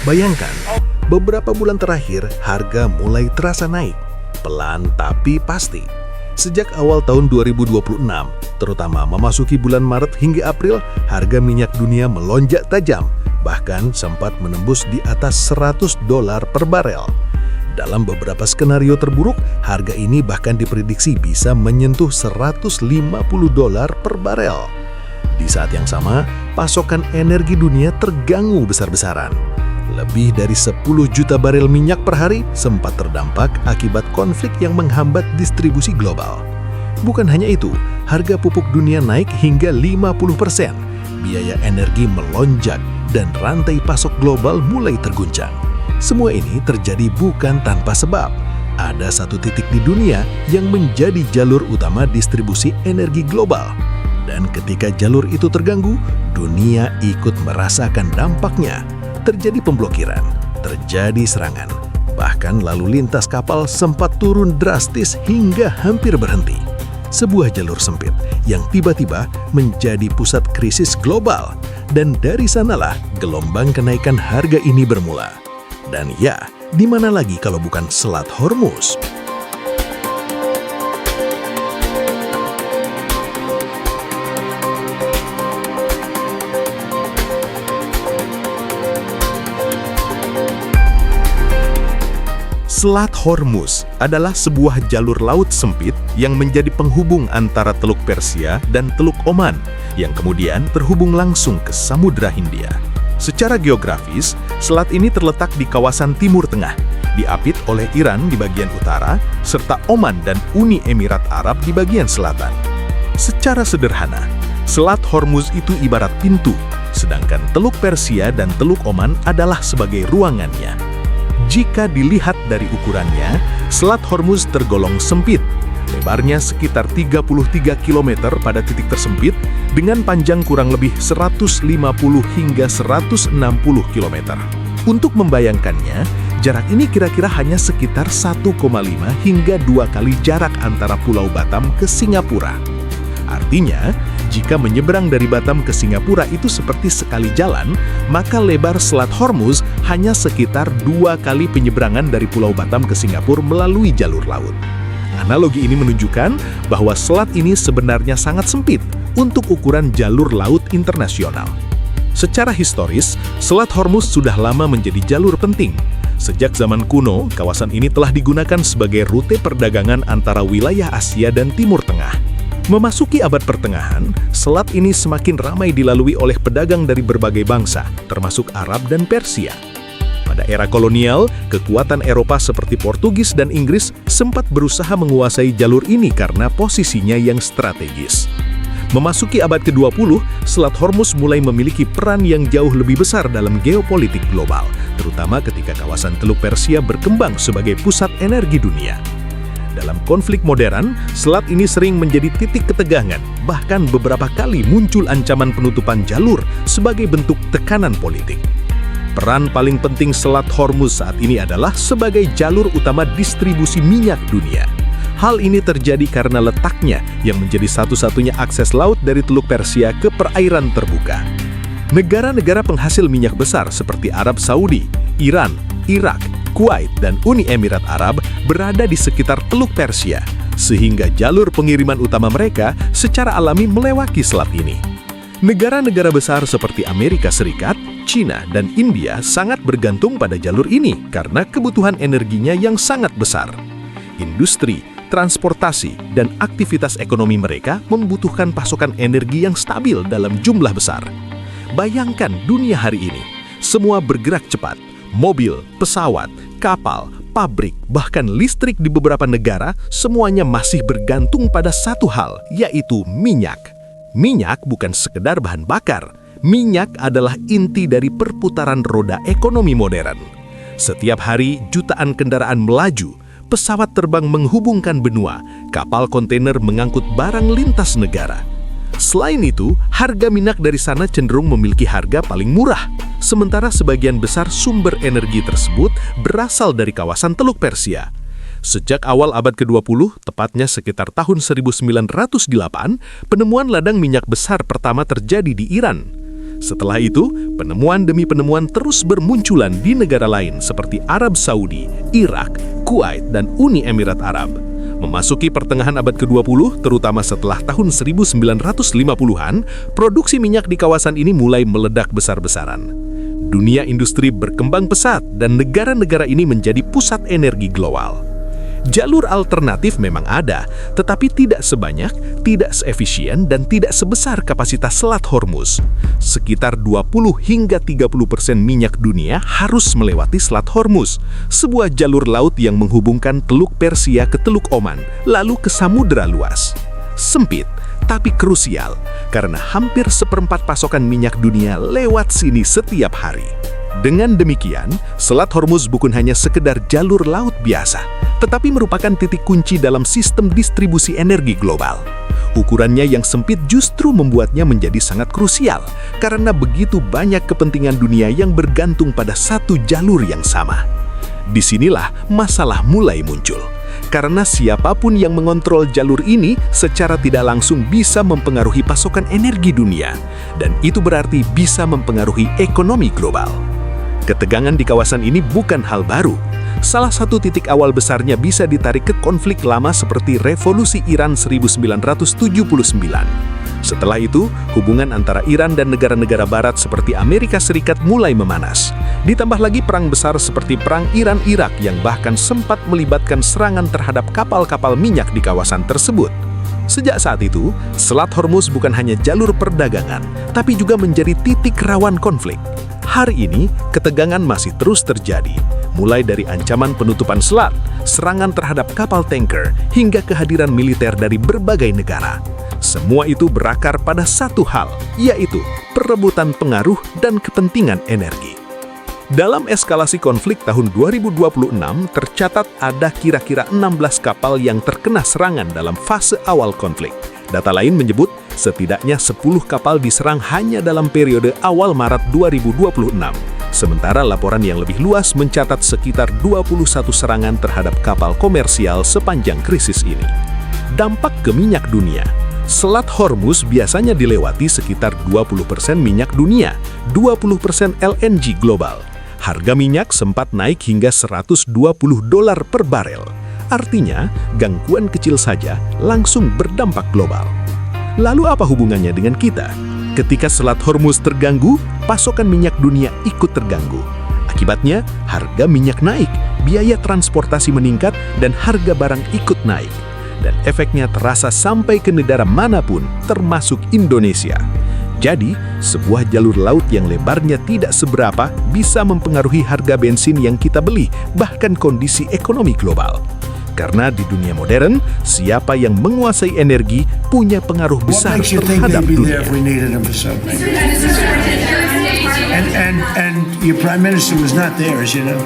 Bayangkan, beberapa bulan terakhir harga mulai terasa naik, pelan tapi pasti. Sejak awal tahun 2026, terutama memasuki bulan Maret hingga April, harga minyak dunia melonjak tajam, bahkan sempat menembus di atas $100 per barel. Dalam beberapa skenario terburuk, harga ini bahkan diprediksi bisa menyentuh $150 per barel. Di saat yang sama, pasokan energi dunia terganggu besar-besaran. Lebih dari 10 juta barel minyak per hari sempat terdampak akibat konflik yang menghambat distribusi global. Bukan hanya itu, harga pupuk dunia naik hingga 50%, biaya energi melonjak, dan rantai pasok global mulai terguncang. Semua ini terjadi bukan tanpa sebab. Ada satu titik di dunia yang menjadi jalur utama distribusi energi global. Dan ketika jalur itu terganggu, dunia ikut merasakan dampaknya. Terjadi pemblokiran, terjadi serangan, bahkan lalu lintas kapal sempat turun drastis hingga hampir berhenti. Sebuah jalur sempit yang tiba-tiba menjadi pusat krisis global, dan dari sanalah gelombang kenaikan harga ini bermula. Dan ya, di mana lagi kalau bukan Selat Hormuz? Selat Hormuz adalah sebuah jalur laut sempit yang menjadi penghubung antara Teluk Persia dan Teluk Oman, yang kemudian terhubung langsung ke Samudra Hindia. Secara geografis, selat ini terletak di kawasan Timur Tengah, diapit oleh Iran di bagian utara, serta Oman dan Uni Emirat Arab di bagian selatan. Secara sederhana, Selat Hormuz itu ibarat pintu, sedangkan Teluk Persia dan Teluk Oman adalah sebagai ruangannya. Jika dilihat dari ukurannya, Selat Hormuz tergolong sempit. Lebarnya sekitar 33 km pada titik tersempit, dengan panjang kurang lebih 150 hingga 160 km. Untuk membayangkannya, jarak ini kira-kira hanya sekitar 1,5 hingga 2 kali jarak antara Pulau Batam ke Singapura. Artinya, jika menyeberang dari Batam ke Singapura itu seperti sekali jalan, maka lebar Selat Hormuz hanya sekitar 2 kali penyeberangan dari Pulau Batam ke Singapura melalui jalur laut. Analogi ini menunjukkan bahwa selat ini sebenarnya sangat sempit untuk ukuran jalur laut internasional. Secara historis, Selat Hormuz sudah lama menjadi jalur penting. Sejak zaman kuno, kawasan ini telah digunakan sebagai rute perdagangan antara wilayah Asia dan Timur Tengah. Memasuki abad pertengahan, selat ini semakin ramai dilalui oleh pedagang dari berbagai bangsa, termasuk Arab dan Persia. Pada era kolonial, kekuatan Eropa seperti Portugis dan Inggris sempat berusaha menguasai jalur ini karena posisinya yang strategis. Memasuki abad ke-20, Selat Hormuz mulai memiliki peran yang jauh lebih besar dalam geopolitik global, terutama ketika kawasan Teluk Persia berkembang sebagai pusat energi dunia. Dalam konflik modern, selat ini sering menjadi titik ketegangan, bahkan beberapa kali muncul ancaman penutupan jalur sebagai bentuk tekanan politik. Peran paling penting Selat Hormuz saat ini adalah sebagai jalur utama distribusi minyak dunia. Hal ini terjadi karena letaknya yang menjadi satu-satunya akses laut dari Teluk Persia ke perairan terbuka. Negara-negara penghasil minyak besar seperti Arab Saudi, Iran, Irak, Kuwait, dan Uni Emirat Arab berada di sekitar Teluk Persia, sehingga jalur pengiriman utama mereka secara alami melewati selat ini. Negara-negara besar seperti Amerika Serikat, China, dan India sangat bergantung pada jalur ini karena kebutuhan energinya yang sangat besar. Industri, transportasi, dan aktivitas ekonomi mereka membutuhkan pasokan energi yang stabil dalam jumlah besar. Bayangkan dunia hari ini, semua bergerak cepat. Mobil, pesawat, kapal, pabrik, bahkan listrik di beberapa negara, semuanya masih bergantung pada satu hal, yaitu minyak. Minyak bukan sekedar bahan bakar. Minyak adalah inti dari perputaran roda ekonomi modern. Setiap hari, jutaan kendaraan melaju, pesawat terbang menghubungkan benua, kapal kontainer mengangkut barang lintas negara. Selain itu, harga minyak dari sana cenderung memiliki harga paling murah, sementara sebagian besar sumber energi tersebut berasal dari kawasan Teluk Persia. Sejak awal abad ke-20, tepatnya sekitar tahun 1908, penemuan ladang minyak besar pertama terjadi di Iran. Setelah itu, penemuan demi penemuan terus bermunculan di negara lain seperti Arab Saudi, Irak, Kuwait, dan Uni Emirat Arab. Memasuki pertengahan abad ke-20, terutama setelah tahun 1950-an, produksi minyak di kawasan ini mulai meledak besar-besaran. Dunia industri berkembang pesat dan negara-negara ini menjadi pusat energi global. Jalur alternatif memang ada, tetapi tidak sebanyak, tidak seefisien, dan tidak sebesar kapasitas Selat Hormuz. Sekitar 20 hingga 30% minyak dunia harus melewati Selat Hormuz, sebuah jalur laut yang menghubungkan Teluk Persia ke Teluk Oman, lalu ke samudera luas. Sempit, tapi krusial, karena hampir seperempat pasokan minyak dunia lewat sini setiap hari. Dengan demikian, Selat Hormuz bukan hanya sekedar jalur laut biasa, tetapi merupakan titik kunci dalam sistem distribusi energi global. Ukurannya yang sempit justru membuatnya menjadi sangat krusial, karena begitu banyak kepentingan dunia yang bergantung pada satu jalur yang sama. Disinilah masalah mulai muncul, karena siapapun yang mengontrol jalur ini secara tidak langsung bisa mempengaruhi pasokan energi dunia, dan itu berarti bisa mempengaruhi ekonomi global. Ketegangan di kawasan ini bukan hal baru. Salah satu titik awal besarnya bisa ditarik ke konflik lama seperti Revolusi Iran 1979. Setelah itu, hubungan antara Iran dan negara-negara barat seperti Amerika Serikat mulai memanas. Ditambah lagi perang besar seperti Perang Iran-Irak yang bahkan sempat melibatkan serangan terhadap kapal-kapal minyak di kawasan tersebut. Sejak saat itu, Selat Hormuz bukan hanya jalur perdagangan, tapi juga menjadi titik rawan konflik. Hari ini, ketegangan masih terus terjadi, mulai dari ancaman penutupan selat, serangan terhadap kapal tanker, hingga kehadiran militer dari berbagai negara. Semua itu berakar pada satu hal, yaitu perebutan pengaruh dan kepentingan energi. Dalam eskalasi konflik tahun 2026, tercatat ada kira-kira 16 kapal yang terkena serangan dalam fase awal konflik. Data lain menyebut setidaknya 10 kapal diserang hanya dalam periode awal Maret 2026. Sementara laporan yang lebih luas mencatat sekitar 21 serangan terhadap kapal komersial sepanjang krisis ini. Dampak ke minyak dunia. Selat Hormuz biasanya dilewati sekitar 20% minyak dunia, 20% LNG global. Harga minyak sempat naik hingga $120 per barel. Artinya, gangguan kecil saja langsung berdampak global. Lalu apa hubungannya dengan kita? Ketika Selat Hormuz terganggu, pasokan minyak dunia ikut terganggu. Akibatnya, harga minyak naik, biaya transportasi meningkat, dan harga barang ikut naik. Dan efeknya terasa sampai ke negara manapun, termasuk Indonesia. Jadi, sebuah jalur laut yang lebarnya tidak seberapa bisa mempengaruhi harga bensin yang kita beli, bahkan kondisi ekonomi global. Karena di dunia modern, siapa yang menguasai energi punya pengaruh besar terhadap dunia. And your prime minister was not there, as you know.